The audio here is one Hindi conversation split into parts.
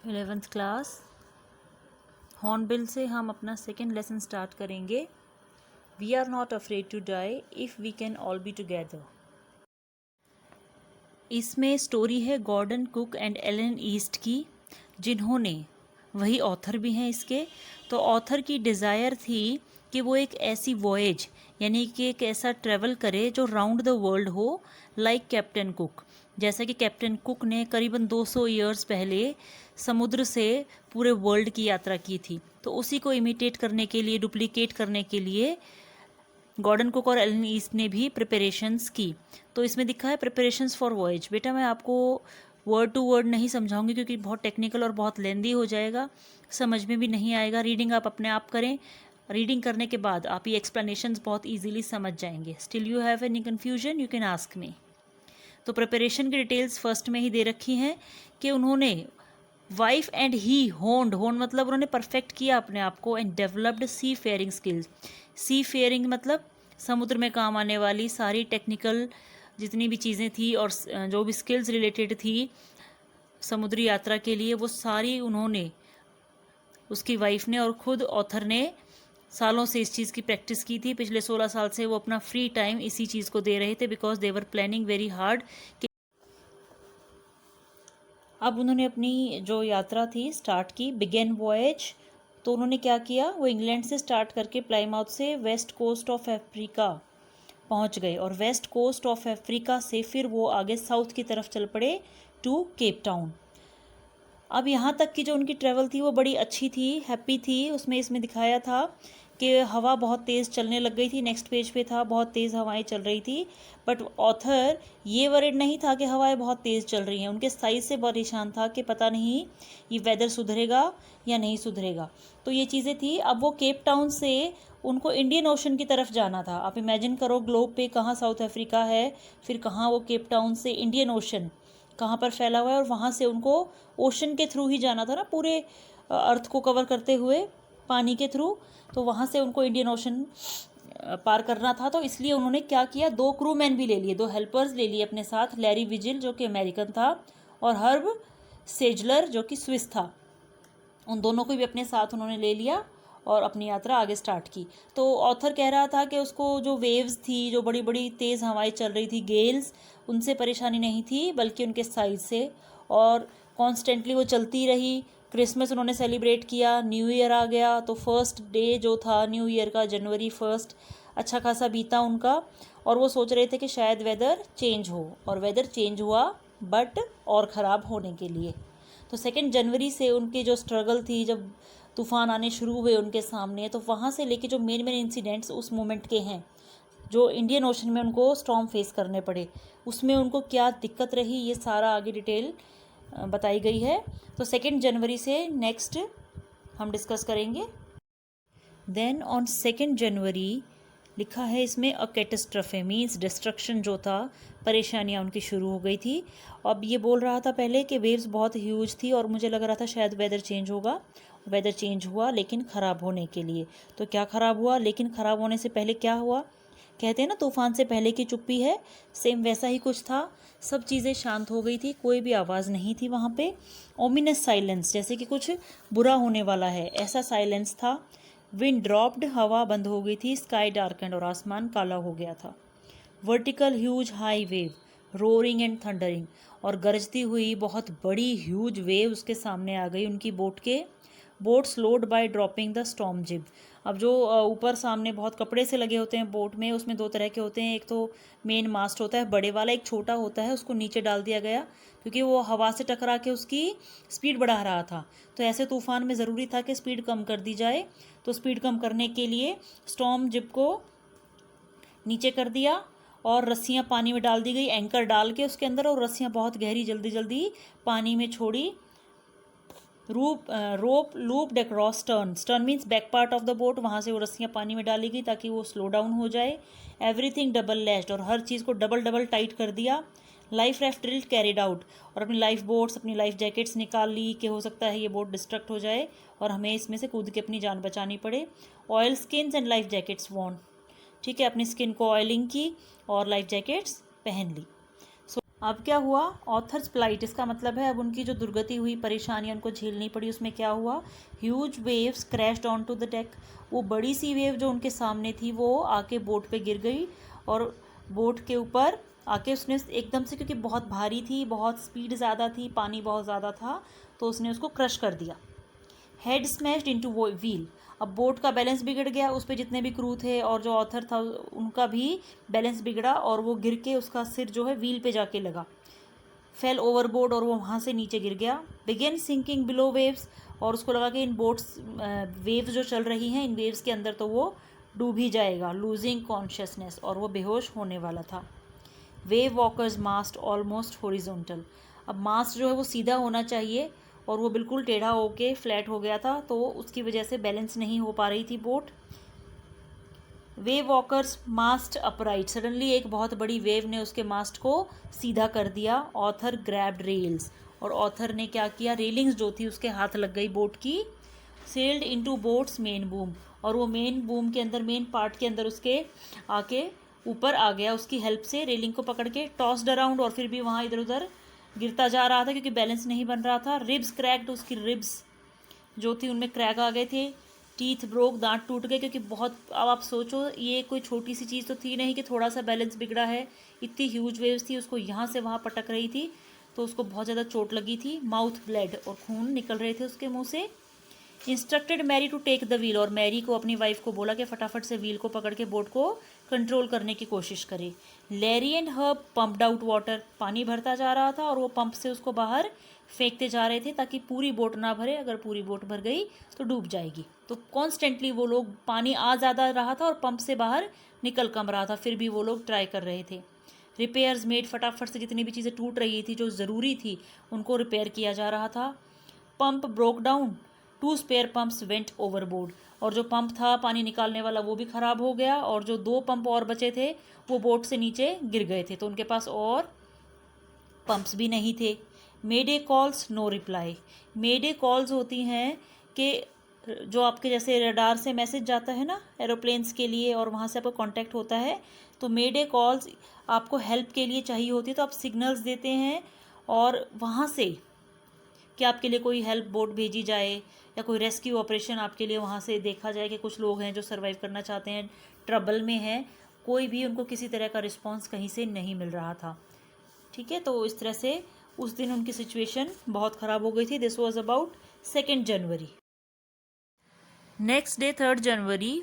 11th क्लास हॉर्नबिल से हम अपना सेकेंड लेसन स्टार्ट करेंगे। We are not afraid to die if we can all be together. इसमें स्टोरी है Gordon Cook and Alan East की, जिन्होंने, वही ऑथर भी हैं इसके। तो ऑथर की डिज़ायर थी कि वो एक ऐसी वॉयज, यानी कि एक ऐसा ट्रैवल करे जो राउंड द वर्ल्ड हो, लाइक कैप्टन कुक। जैसा कि कैप्टन कुक ने करीबन 200 ईयर्स पहले समुद्र से पूरे वर्ल्ड की यात्रा की थी, तो उसी को इमिटेट करने के लिए, डुप्लीकेट करने के लिए गॉर्डन कुक और एलन ईस्ट ने भी प्रिपरेशंस की। तो इसमें दिखा है प्रिपरेशंस फॉर वॉयज। बेटा मैं आपको वर्ड टू वर्ड नहीं समझाऊंगी क्योंकि बहुत टेक्निकल और बहुत लेंदी हो जाएगा, समझ में भी नहीं आएगा। रीडिंग आप अपने आप करें, रीडिंग करने के बाद आप ये एक्सप्लेनेशंस बहुत इजीली समझ जाएंगे। Still you have any confusion, you can ask me. तो प्रिपरेशन की डिटेल्स फर्स्ट में ही दे रखी हैं कि उन्होंने वाइफ एंड ही होन्ड, होन्ड मतलब उन्होंने परफेक्ट किया अपने आप को, and developed seafaring skills. Seafaring मतलब समुद्र में काम आने वाली सारी टेक्निकल जितनी भी चीज़ें थी और जो भी स्किल्स रिलेटेड थी समुद्री यात्रा के लिए, वो सारी उन्होंने, उसकी वाइफ ने और खुद ऑथर ने सालों से इस चीज़ की प्रैक्टिस की थी। पिछले 16 साल से वो अपना फ्री टाइम इसी चीज़ को दे रहे थे, because they were planning very hard. अब उन्होंने अपनी जो यात्रा थी स्टार्ट की, बिगेन वॉयज। तो उन्होंने क्या किया, वो इंग्लैंड से स्टार्ट करके प्लाईमाउथ से वेस्ट कोस्ट ऑफ अफ्रीका पहुंच गए, और वेस्ट कोस्ट ऑफ अफ्रीका से फिर वो आगे साउथ की तरफ चल पड़े टू केप टाउन। अब यहाँ तक की जो उनकी ट्रैवल थी वो बड़ी अच्छी थी, हैप्पी थी। उसमें इसमें दिखाया था कि हवा बहुत तेज़ चलने लग गई थी। नेक्स्ट पेज पे था बहुत तेज़ हवाएं चल रही थी, बट ऑथर ये वरीड नहीं था कि हवाएं बहुत तेज़ चल रही हैं। उनके साइज से परेशान था कि पता नहीं ये वेदर सुधरेगा या नहीं सुधरेगा। तो ये चीज़ें थी। अब वो केप टाउन से उनको इंडियन ओशन की तरफ जाना था। आप इमेजिन करो, ग्लोब पे कहाँ साउथ अफ्रीका है, फिर कहाँ वो केप टाउन से इंडियन ओशन कहाँ पर फैला हुआ है, और वहाँ से उनको ओशन के थ्रू ही जाना था ना, पूरे अर्थ को कवर करते हुए पानी के थ्रू। तो वहाँ से उनको इंडियन ओशन पार करना था। तो इसलिए उन्होंने क्या किया, 2 क्रू मैन भी ले लिए, 2 हेल्पर्स ले लिए अपने साथ, लैरी विजिल जो कि अमेरिकन था और हर्ब सेजलर जो कि स्विस था। उन दोनों को भी अपने साथ उन्होंने ले लिया और अपनी यात्रा आगे स्टार्ट की। तो ऑथर कह रहा था कि उसको जो वेव्स थी, जो बड़ी बड़ी तेज़ हवाएं चल रही थी, गेल्स, उनसे परेशानी नहीं थी बल्कि उनके साइज से, और कॉन्स्टेंटली वो चलती रही। क्रिसमस उन्होंने सेलिब्रेट किया, न्यू ईयर आ गया, तो फर्स्ट डे जो था न्यू ईयर का, जनवरी 1 अच्छा खासा बीता उनका, और वो सोच रहे थे कि शायद वेदर चेंज हो, और वेदर चेंज हुआ, बट और ख़राब होने के लिए। तो 2 जनवरी से उनकी जो स्ट्रगल थी, जब तूफ़ान आने शुरू हुए उनके सामने, तो वहाँ से लेके जो मेन मेन इंसिडेंट्स उस मोमेंट के हैं, जो इंडियन ओशन में उनको स्टॉर्म फेस करने पड़े, उसमें उनको क्या दिक्कत रही, ये सारा आगे डिटेल बताई गई है। तो 2 जनवरी से नेक्स्ट हम डिस्कस करेंगे। देन ऑन 2 जनवरी लिखा है इसमें, अ कैटास्ट्रफे मीन्स डिस्ट्रक्शन जो था, परेशानियाँ उनकी शुरू हो गई थी। अब ये बोल रहा था पहले कि वेव्स बहुत ह्यूज थी और मुझे लग रहा था शायद वेदर चेंज होगा। वेदर चेंज हुआ लेकिन ख़राब होने के लिए। तो क्या ख़राब हुआ, लेकिन ख़राब होने से पहले क्या हुआ, कहते हैं ना तूफ़ान से पहले की चुप्पी है, सेम वैसा ही कुछ था। सब चीज़ें शांत हो गई थी, कोई भी आवाज़ नहीं थी वहाँ पे। ओमिनस साइलेंस, जैसे कि कुछ बुरा होने वाला है, ऐसा साइलेंस था। विंड ड्रॉप्ड, हवा बंद हो गई थी। स्काई डार्केंड, और आसमान काला हो गया था। Vertical huge high wave, roaring and thundering, और गरजती हुई बहुत बड़ी ह्यूज वेव उसके सामने आ गई उनकी बोट के। Boat slowed by dropping the storm jib. अब जो ऊपर सामने बहुत कपड़े से लगे होते हैं बोट में, उसमें 2 तरह के होते हैं। एक तो मेन मास्ट होता है बड़े वाला, एक छोटा होता है, उसको नीचे डाल दिया गया क्योंकि वो हवा से टकरा के उसकी स्पीड बढ़ा रहा था। तो ऐसे तूफान में ज़रूरी था कि स्पीड कम कर दी जाए। तो स्पीड कम करने के लिए स्टॉर्म जिब को नीचे कर दिया और रस्सियाँ पानी में डाल दी गई, एंकर डाल के उसके अंदर, और रस्सियाँ बहुत गहरी जल्दी जल्दी पानी में छोड़ी। Rope looped across stern, stern means back part of the boat, वहाँ से वो रस्सियाँ पानी में डाली गई ताकि वो स्लो डाउन हो जाए। एवरीथिंग डबल लैश्ड, और हर चीज़ को डबल डबल टाइट कर दिया। Life raft drill carried out, और अपनी लाइफ बोट्स, अपनी लाइफ जैकेट्स निकाल ली कि हो सकता है ये बोट डिस्ट्रक्ट हो जाए और हमें इसमें से कूद के अपनी जान बचानी पड़े। Oilskins and life jackets on, ठीक है, अपनी स्किन को ऑयलिंग की और लाइफ जैकेट्स पहन ली। अब क्या हुआ, ऑथर्स प्लाइट, इसका मतलब है अब उनकी जो दुर्गति हुई, परेशानी उनको झेलनी पड़ी, उसमें क्या हुआ, huge waves crashed on to the deck, वो बड़ी सी वेव जो उनके सामने थी वो आके बोट पे गिर गई और बोट के ऊपर आके उसने एकदम से, क्योंकि बहुत भारी थी, बहुत स्पीड ज़्यादा थी, पानी बहुत ज़्यादा था, तो उसने उसको क्रश कर दिया। हेड स्मैश्ड इनटू व्हील, अब बोट का बैलेंस बिगड़ गया, उस पर जितने भी क्रू थे और जो ऑथर था उनका भी बैलेंस बिगड़ा और वो गिर के उसका सिर जो है व्हील पे जाके लगा, फेल ओवरबोर्ड और वो वहाँ से नीचे गिर गया। बिगेन सिंकिंग बिलो वेव्स, और उसको लगा कि इन बोट्स वेव्स जो चल रही हैं इन वेव्स के अंदर तो वो डूब ही जाएगा, लूजिंग कॉन्शियसनेस, और वो बेहोश होने वाला था। वेव वॉकर्स मास्ट ऑलमोस्ट हॉरिजॉन्टल, अब मास्ट जो है वो सीधा होना चाहिए और वो बिल्कुल टेढ़ा होके फ्लैट हो गया था, तो उसकी वजह से बैलेंस नहीं हो पा रही थी बोट। वेव वॉकर्स मास्ट अपराइट, सडनली एक बहुत बड़ी वेव ने उसके मास्ट को सीधा कर दिया। ऑथर ग्रैब्ड रेल्स, और ऑथर ने क्या किया, रेलिंग्स जो थी उसके हाथ लग गई बोट की। Sailed into boats main boom, और वो मेन बूम के अंदर, मेन पार्ट के अंदर उसके आके ऊपर आ गया, उसकी हेल्प से रेलिंग को पकड़ के टॉस्ड अराउंड, और फिर भी वहाँ इधर उधर गिरता जा रहा था क्योंकि बैलेंस नहीं बन रहा था। रिब्स क्रैक्ड, उसकी रिब्स जो थी उनमें क्रैक आ गए थे। टीथ ब्रोक, दांत टूट गए, क्योंकि बहुत, अब आप सोचो ये कोई छोटी सी चीज़ तो थी नहीं कि थोड़ा सा बैलेंस बिगड़ा है, इतनी ह्यूज वेव्स थी, उसको यहाँ से वहाँ पटक रही थी, तो उसको बहुत ज़्यादा चोट लगी थी। माउथ ब्लेड, और खून निकल रहे थे उसके मुंह से। Instructed Mary to take the wheel, और मैरी को, अपनी वाइफ को बोला कि फटाफट से व्हील को पकड़ के बोट को कंट्रोल करने की कोशिश करे। Larry and herb pumped out water, पानी भरता जा रहा था और वो पंप से उसको बाहर फेंकते जा रहे थे ताकि पूरी बोट ना भरे, अगर पूरी बोट भर गई तो डूब जाएगी। तो कॉन्स्टेंटली वो लोग, पानी आ ज़्यादा रहा था और पंप से बाहर निकल कम रहा था, फिर भी वो लोग ट्राई कर रहे थे। रिपेयर्स मेड, फटाफट से जितनी भी चीज़ें टूट रही थी जो ज़रूरी थी उनको रिपेयर किया जा रहा था। Pump broke down, 2 spare pumps went overboard, और जो पंप था पानी निकालने वाला वो भी ख़राब हो गया, और जो 2 पंप और बचे थे वो बोट से नीचे गिर गए थे, तो उनके पास और पंप्स भी नहीं थे। मेडे कॉल्स, नो रिप्लाई, मेडे कॉल्स होती हैं कि जो आपके जैसे रडार से मैसेज जाता है ना एरोप्लेन्स के लिए, और वहाँ से आपका कांटेक्ट होता है, तो मेडे कॉल्स आपको हेल्प के लिए चाहिए होती है, तो आप सिग्नल्स देते हैं और वहाँ से कि आपके लिए कोई हेल्प बोट भेजी जाए या कोई रेस्क्यू ऑपरेशन आपके लिए वहाँ से देखा जाए कि कुछ लोग हैं जो सर्वाइव करना चाहते हैं, ट्रबल में हैं, कोई भी उनको किसी तरह का रिस्पांस कहीं से नहीं मिल रहा था। ठीक है, तो इस तरह से उस दिन उनकी सिचुएशन बहुत ख़राब हो गई थी। This was about 2 January. Next day 3 January,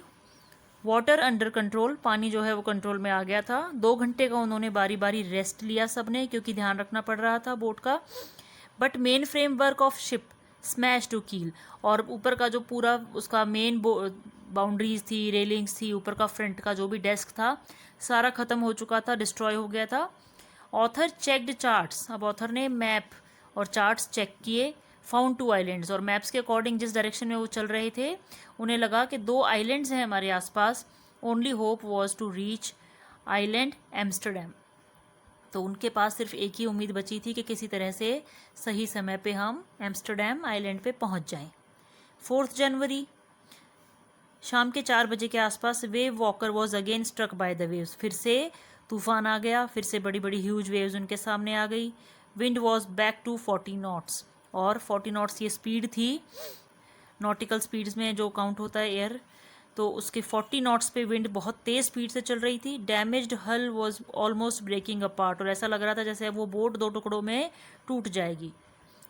water under control, पानी जो है वो कंट्रोल में आ गया था। 2 घंटे का उन्होंने बारी बारी रेस्ट लिया सबने, क्योंकि ध्यान रखना पड़ रहा था बोट का। But main framework of ship smash to keel, और ऊपर का जो पूरा उसका मेन बाउंड्रीज थी, रेलिंग्स थी, ऊपर का फ्रंट का जो भी डेस्क था सारा ख़त्म हो चुका था, डिस्ट्रॉय हो गया था। ऑथर चेकड चार्ट्स, अब ऑथर ने मैप और चार्ट्स चेक किए। फाउंड 2 आइलैंड्स, और मैप्स के अकॉर्डिंग जिस डायरेक्शन में वो चल रहे थे उन्हें लगा कि 2 आइलैंड्स हैं हमारे आसपास। Only hope was to reach island Amsterdam, तो उनके पास सिर्फ एक ही उम्मीद बची थी कि किसी तरह से सही समय पे हम एम्स्टरडैम आइलैंड पे पहुंच जाएं। 4 जनवरी, शाम के 4 बजे के आसपास, Wavewalker was again struck by the waves, फिर से तूफान आ गया, फिर से बड़ी बड़ी ह्यूज वेव्स उनके सामने आ गई। Wind was back to 40 knots, और 40 नॉट्स ये स्पीड थी नॉटिकल स्पीड्स में जो काउंट होता है एयर, तो उसके 40 नॉट्स पे विंड बहुत तेज़ स्पीड से चल रही थी। डैमेज्ड हल वॉज ऑलमोस्ट ब्रेकिंग अपार्ट, और ऐसा लग रहा था जैसे वो बोट 2 टुकड़ों में टूट जाएगी।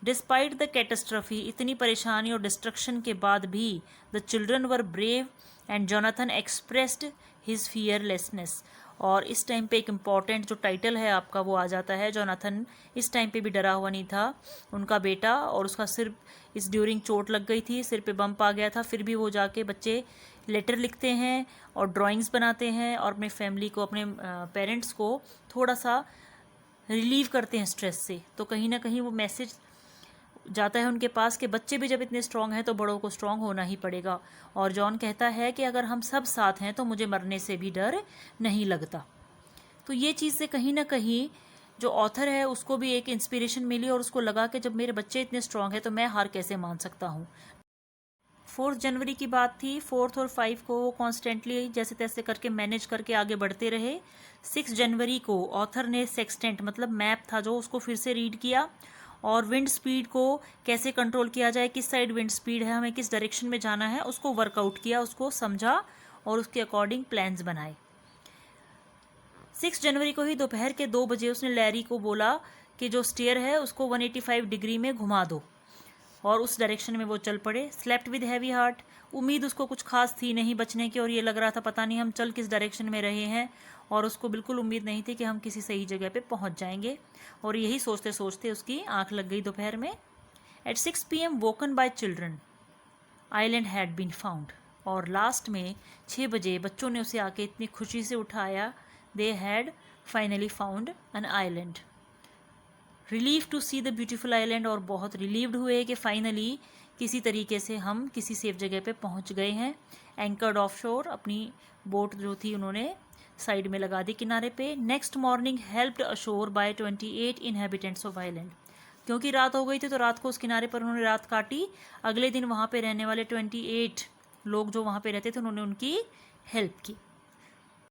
डिस्पाइट द कैटास्ट्रॉफी, इतनी परेशानी और डिस्ट्रक्शन के बाद भी the children were brave and Jonathan expressed his fearlessness, और इस टाइम पे एक इम्पॉर्टेंट जो टाइटल है आपका वो आ जाता है, जोनाथन इस टाइम पे भी डरा हुआ नहीं था। उनका बेटा, और उसका सिर इस ड्यूरिंग चोट लग गई थी, सिर पे बम्प आ गया था, फिर भी वो जाके बच्चे लेटर लिखते हैं और ड्राइंग्स बनाते हैं और अपने फैमिली को, अपने पेरेंट्स को थोड़ा सा रिलीव करते हैं स्ट्रेस से। तो कहीं ना कहीं वो मैसेज जाता है उनके पास कि बच्चे भी जब इतने स्ट्रांग हैं तो बड़ों को स्ट्रांग होना ही पड़ेगा। और जॉन कहता है कि अगर हम सब साथ हैं तो मुझे मरने से भी डर नहीं लगता। तो ये चीज़ से कहीं ना कहीं जो ऑथर है उसको भी एक इंस्पिरेशन मिली, और उसको लगा कि जब मेरे बच्चे इतने स्ट्रांग हैं तो मैं हार कैसे मान सकता हूँ। 4 जनवरी की बात थी। 4 और 5 को वो कॉन्स्टेंटली जैसे तैसे करके मैनेज करके आगे बढ़ते रहे। 6 जनवरी को ऑथर ने सेक्सटेंट मतलब मैप था जो, उसको फिर से रीड किया और विंड स्पीड को कैसे कंट्रोल किया जाए, किस साइड विंड स्पीड है, हमें किस डायरेक्शन में जाना है, उसको वर्कआउट किया, उसको समझा और उसके अकॉर्डिंग प्लान्स बनाए। 6 जनवरी को ही दोपहर के 2 बजे उसने लैरी को बोला कि जो स्टेयर है उसको 185 डिग्री में घुमा दो, और उस डायरेक्शन में वो चल पड़े। स्लेप्ट विद हैवी हार्ट, उम्मीद उसको कुछ खास थी नहीं बचने की, और ये लग रहा था पता नहीं हम चल किस डायरेक्शन में रहे हैं, और उसको बिल्कुल उम्मीद नहीं थी कि हम किसी सही जगह पे पहुंच जाएंगे, और यही सोचते सोचते उसकी आंख लग गई दोपहर में। At 6 PM woken by children, island had been found, और लास्ट में 6 बजे बच्चों ने उसे आके इतनी खुशी से उठाया, they had finally found an island. Relieve to see the beautiful island, और बहुत रिलीव्ड हुए कि फाइनली किसी तरीके से हम किसी सेफ जगह पे पहुंच गए हैं। एंकर्ड ऑफ शोर, अपनी बोट जो थी उन्होंने साइड में लगा दी किनारे पे। Next morning helped ashore by 28 inhabitants of island, क्योंकि रात हो गई थी तो रात को उस किनारे पर उन्होंने रात काटी। अगले दिन वहाँ पे रहने वाले 28 लोग जो वहाँ पे रहते थे उन्होंने उनकी हेल्प की।